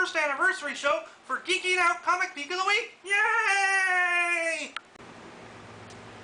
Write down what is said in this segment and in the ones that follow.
first anniversary show for Geeking Out Comic Peek of the Week! Yay!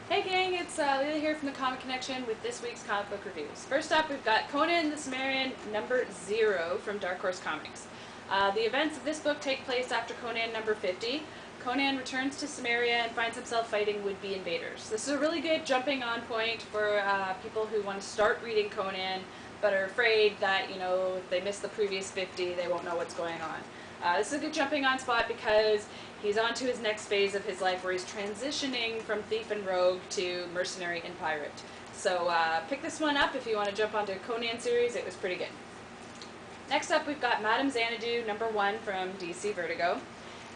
Hey gang, it's Leila here from the Comic Connection with this week's comic book reviews. First up, we've got Conan the Cimmerian number 0 from Dark Horse Comics. The events of this book take place after Conan number 50. Conan returns to Cimmeria and finds himself fighting would-be invaders. This is a really good jumping on point for people who want to start reading Conan but are afraid that, you know, if they miss the previous 50, they won't know what's going on. This is a good jumping on spot because he's on to his next phase of his life where he's transitioning from thief and rogue to mercenary and pirate. So pick this one up if you want to jump onto a Conan series. It was pretty good. Next up, we've got Madame Xanadu number 1 from DC Vertigo.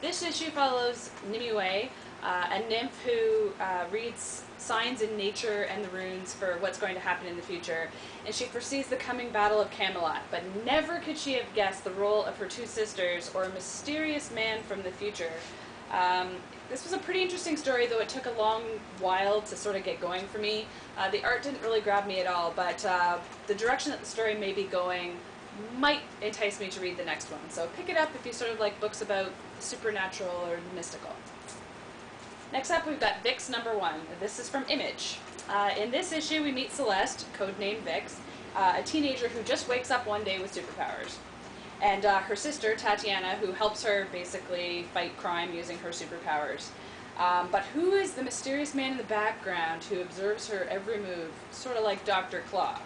This issue follows Nimue, a nymph who reads signs in nature and the runes for what's going to happen in the future, and she foresees the coming Battle of Camelot, but never could she have guessed the role of her 2 sisters or a mysterious man from the future. This was a pretty interesting story, though it took a long while to sort of get going for me. The art didn't really grab me at all, but the direction that the story may be going might entice me to read the next one. So pick it up if you sort of like books about supernatural or mystical. Next up, we've got Vix number 1. This is from Image. In this issue, we meet Celeste, codenamed Vix, a teenager who just wakes up one day with superpowers. And her sister, Tatiana, who helps her basically fight crime using her superpowers. But who is the mysterious man in the background who observes her every move, sort of like Dr. Claw?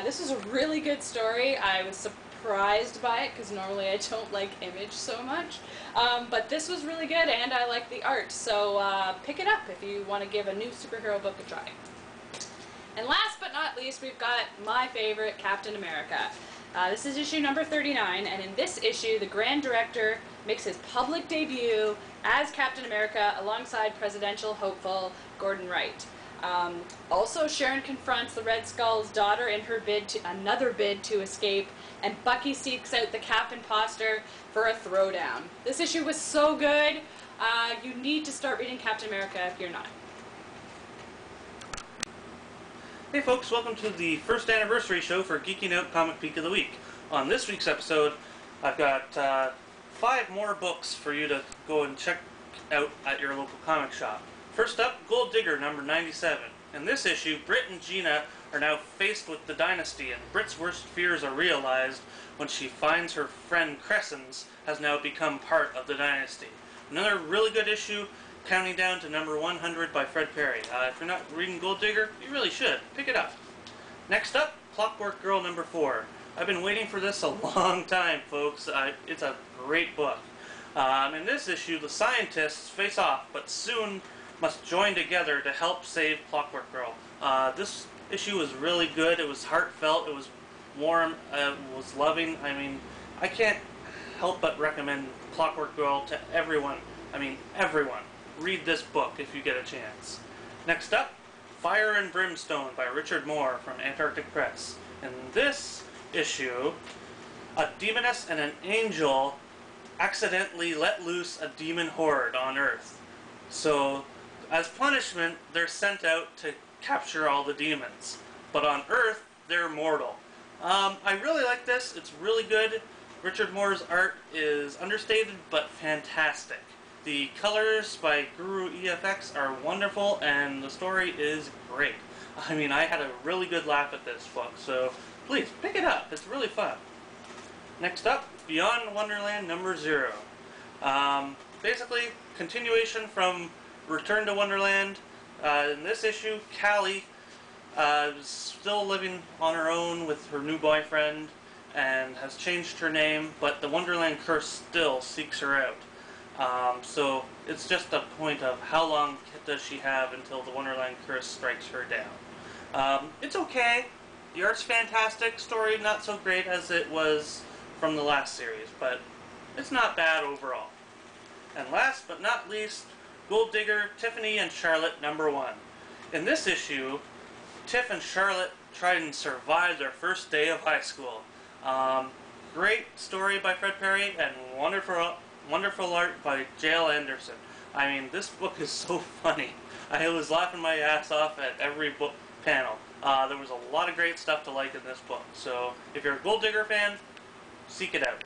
This was a really good story. I was surprised by it because normally I don't like Image so much. But this was really good and I like the art. So pick it up if you want to give a new superhero book a try. And last but not least, we've got my favorite, Captain America. This is issue number 39, and in this issue, the Grand Director makes his public debut as Captain America alongside presidential hopeful Gordon Wright. Also, Sharon confronts the Red Skull's daughter in her another bid to escape, and Bucky seeks out the Cap imposter for a throwdown. This issue was so good. You need to start reading Captain America if you're not. Hey folks, welcome to the first anniversary show for Geeking Out Comic Peek of the Week. On this week's episode, I've got 5 more books for you to go and check out at your local comic shop. First up, Gold Digger number 97. In this issue, Britt and Gina are now faced with the Dynasty, and Britt's worst fears are realized when she finds her friend Crescens has now become part of the Dynasty. Another really good issue, counting down to number 100 by Fred Perry. If you're not reading Gold Digger, you really should. Pick it up. Next up, Clockwork Girl number 4. I've been waiting for this a long time, folks. It's a great book. In this issue, the scientists face off, but soon must join together to help save Clockwork Girl. This issue was really good. It was heartfelt. It was warm. It was loving. I mean, I can't help but recommend Clockwork Girl to everyone. I mean, everyone. Read this book if you get a chance. Next up, Fire and Brimstone by Richard Moore from Antarctic Press. In this issue, a demoness and an angel accidentally let loose a demon horde on Earth. So, as punishment, they're sent out to capture all the demons. But on Earth, they're mortal. I really like this. It's really good. Richard Moore's art is understated but fantastic. The colors by Guru EFX are wonderful, and the story is great. I mean, I had a really good laugh at this book, so please, pick it up. It's really fun. Next up, Beyond Wonderland number 0. Basically, continuation from Return to Wonderland. In this issue, Callie is still living on her own with her new boyfriend and has changed her name, but the Wonderland curse still seeks her out. So it's just a point of how long does she have until the Wonderland curse strikes her down. It's okay. The art's fantastic. Story not so great as it was from the last series, but it's not bad overall. And last but not least, Gold Digger, Tifanny and Charlotte number 1. In this issue, Tiff and Charlotte try and survive their first day of high school. Great story by Fred Perry and wonderful art by J.L. Anderson. I mean, this book is so funny. I was laughing my ass off at every book panel. There was a lot of great stuff to like in this book. So, if you're a Gold Digger fan, seek it out.